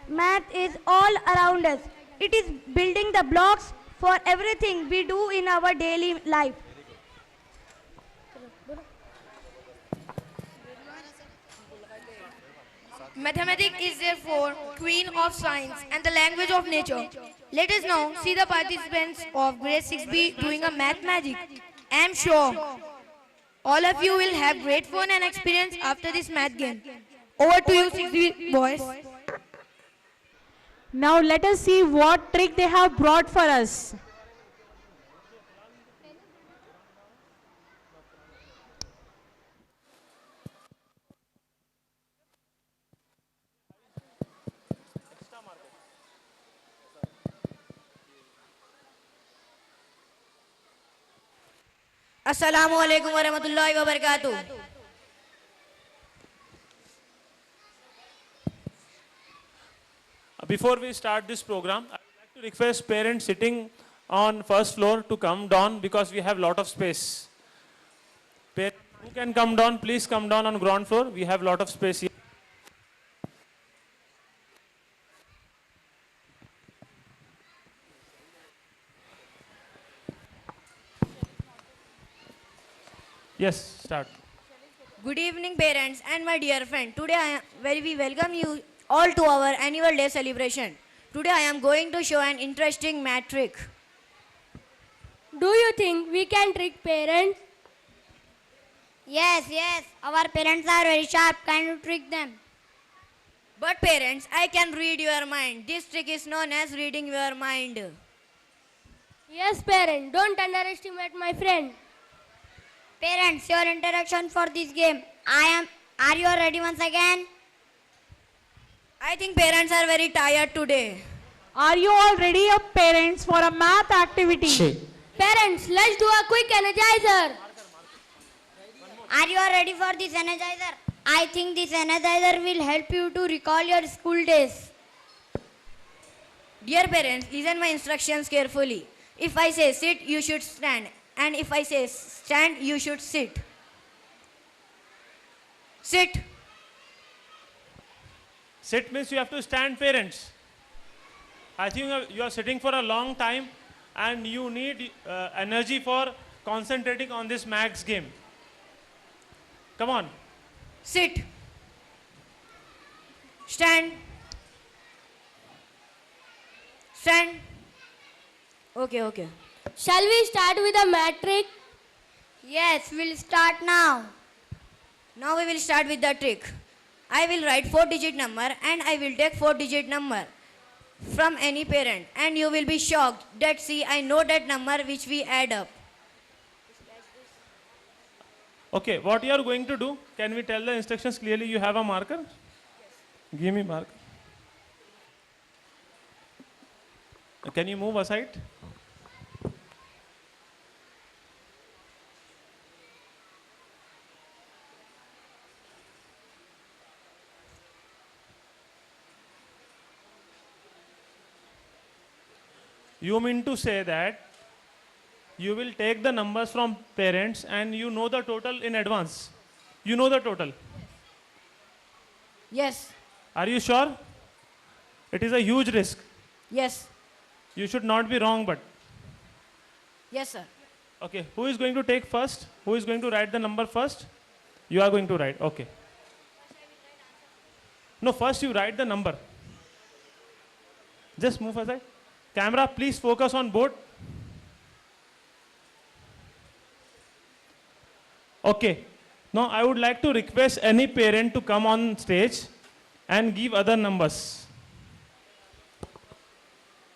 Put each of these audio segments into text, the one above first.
Math is all around us. It is building the blocks for everything we do in our daily life. Mathematics is therefore queen of science and the language of nature. Let us now see the participants of grade 6B doing a math magic. I am sure all of you will have great fun and experience after this math game. Over to you 6B boys. Now let us see what trick they have brought for us. Assalamu alaikum wa rahmatullahi wa barakatuh. Before we start this program, I would like to request parents sitting on first floor to come down because we have lot of space. Parents who can come down, please come down on ground floor. We have lot of space here. Yes, start. Good evening parents and my dear friend. Today we welcome you all to our annual day celebration. Today I am going to show an interesting math trick. Do you think we can trick parents? Yes, our parents are very sharp. Can you trick them? But parents, I can read your mind. This trick is known as reading your mind. Yes, parent. Don't underestimate my friend. Parents, your interaction for this game. Are you ready once again? I think parents are very tired today. Are you all ready, parents, for a math activity? Parents, let's do a quick energizer. Are you ready for this energizer? I think this energizer will help you to recall your school days. Dear parents, listen my instructions carefully. If I say sit, you should stand. And if I say stand, you should sit. Sit. Sit means you have to stand, parents. I think you are sitting for a long time and you need energy for concentrating on this max game. Come on. Sit. Stand. Stand. Okay. Shall we start with a math trick? Yes, we'll start now. Now we will start with the trick. I will write 4-digit number and I will take 4-digit number from any parent and you will be shocked that see I know that number which we add up. Okay, what you are going to do? Can we tell the instructions clearly? You have a marker? Yes. Give me marker. Can you move aside? You mean to say that you will take the numbers from parents and you know the total in advance. You know the total. Yes. Are you sure? It is a huge risk. Yes. You should not be wrong, but. Yes, sir. Okay, who is going to take first? Who is going to write the number first? You are going to write, okay. No, first you write the number. Just move aside. Camera, please focus on board. Okay. Now I would like to request any parent to come on stage and give other numbers.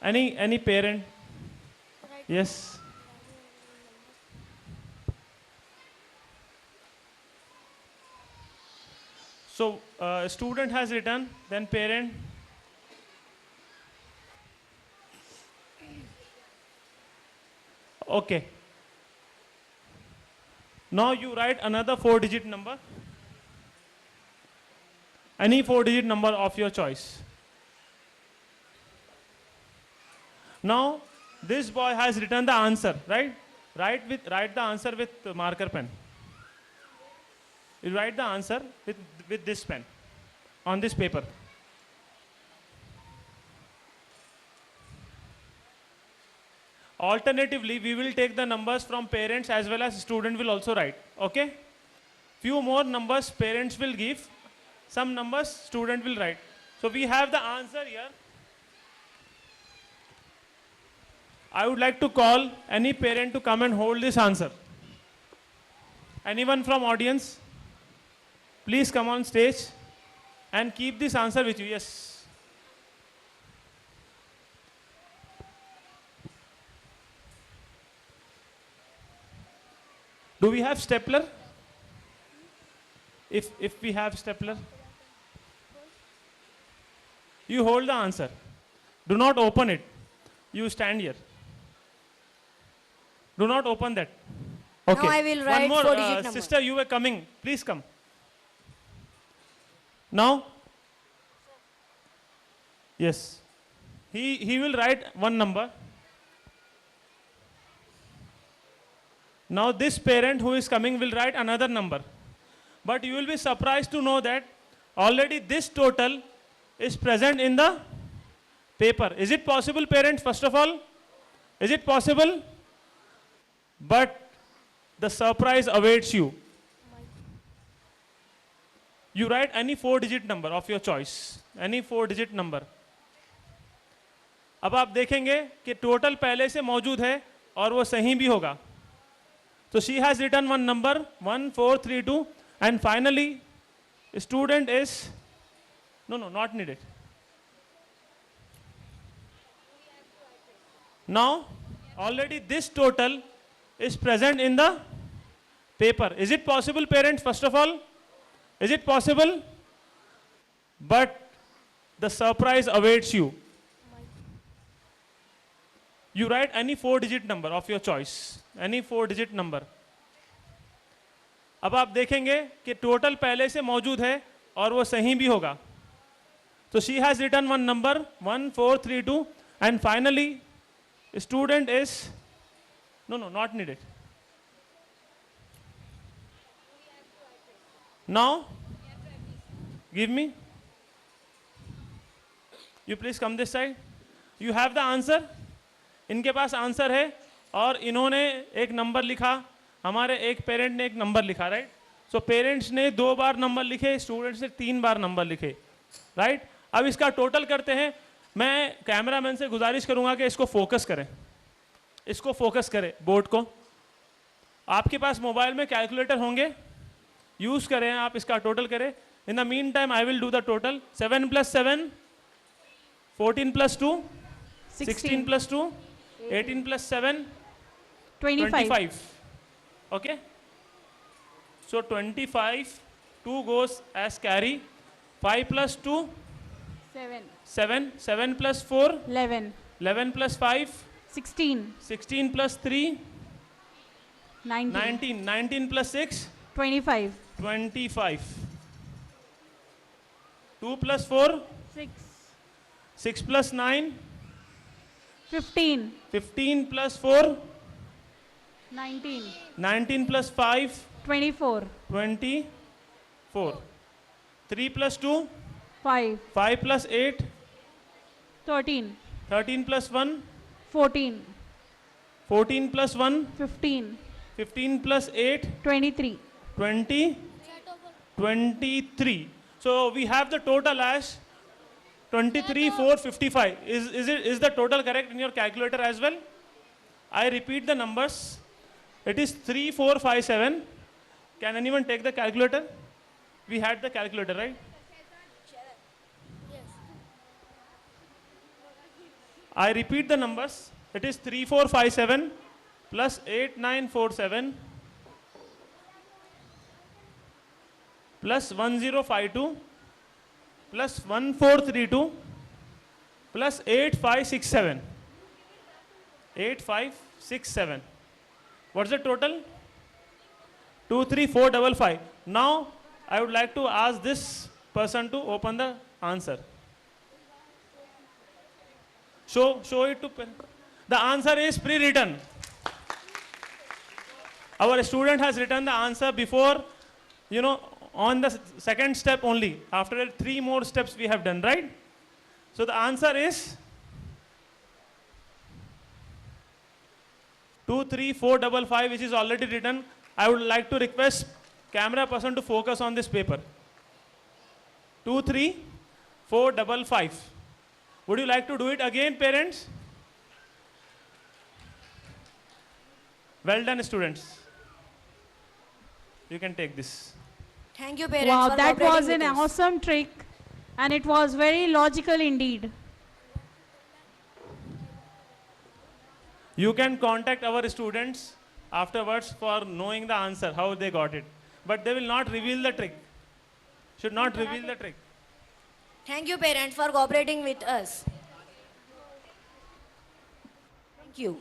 Any parent? Yes. So student has written, then parent. Okay. Now you write another 4-digit number. Any 4-digit number of your choice. Now this boy has written the answer, right? Write the answer with marker pen. You write the answer with this pen on this paper. Alternatively, we will take the numbers from parents as well as student will also write. Okay? Few more numbers parents will give, some numbers student will write. So we have the answer here. I would like to call any parent to come and hold this answer. Anyone from audience? Please come on stage and keep this answer with you. Yes. Do we have stapler? If we have stapler, you hold the answer. Do not open it. You stand here. Do not open that. Okay. Now I will write one more, 4-digit number. sister, you were coming. Please come. Now, yes, he will write one number. Now this parent who is coming will write another number. But you will be surprised to know that already this total is present in the paper. Is it possible, parents, first of all? Is it possible? But the surprise awaits you. You write any 4-digit number of your choice. Any 4-digit number. अब आप देखेंगे कि total पहले से मौजूद है और वो सही भी होगा. So she has written one number 1432 and finally student is not needed. Now already this total is present in the paper. Is it possible, parents, first of all? Is it possible? But the surprise awaits you. You write any 4-digit number of your choice. Any 4-digit number. अब आप देखेंगे कि total पहले से मौजूद है और वो सही भी होगा. So she has written one number 1432 and finally student is not needed. Now give me. You please come this side. You have the answer. इनके पास आंसर है और इन्होंने एक नंबर लिखा, हमारे एक पेरेंट ने एक नंबर लिखा, राइट. सो पेरेंट्स ने 2 बार नंबर लिखे, स्टूडेंट्स ने 3 बार नंबर लिखे, राइट. अब इसका टोटल करते हैं. मैं कैमरामैन से गुजारिश करूंगा कि इसको फोकस करें, इसको फोकस करें बोर्ड को. आपके पास मोबाइल में कैलकुलेटर होंगे, यूज करें, आप इसका टोटल करें. In the mean time I will do the total. 7 + 7 14 + 2 16 + 2 18 + 7 25. Okay, so 25, 2 goes as carry. 5 + 2 7 7 + 4 11 11 + 5 16 16 + 3 19 19 + 6 25 25 2 + 4 6 6 + 9 15 15 + 4 19 19 + 5 24 24 3 + 2 5 5 + 8 13 13 + 1 14 14 + 1 15 15 + 8 23 20 23. So we have the total as 23,455. Is the total correct in your calculator as well? I repeat the numbers. It is 3457. Can anyone take the calculator? We had the calculator, right? I repeat the numbers. It is 3457 plus 8947 plus 1052 plus 1432 plus 8567. 8567. What's the total? 23455. Now I would like to ask this person to open the answer. Show it to pen. The answer is pre-written. Our student has written the answer before, on the second step only. After 3 more steps we have done, right? So the answer is 23455, which is already written. I would like to request camera person to focus on this paper. 23455. Would you like to do it again, parents? Well done, students. You can take this. Thank you, parents. Wow, for that cooperating was an with us. awesome trick, and it was very logical indeed. You can contact our students afterwards for knowing the answer, how they got it. But they will not reveal the trick. Should not reveal the trick. Thank you, parents, for cooperating with us. Thank you.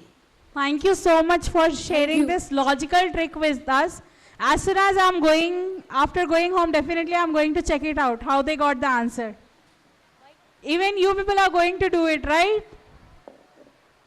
Thank you so much for sharing you. this logical trick with us. As soon as I'm going, after going home, definitely I'm going to check it out, how they got the answer. Even you people are going to do it, right?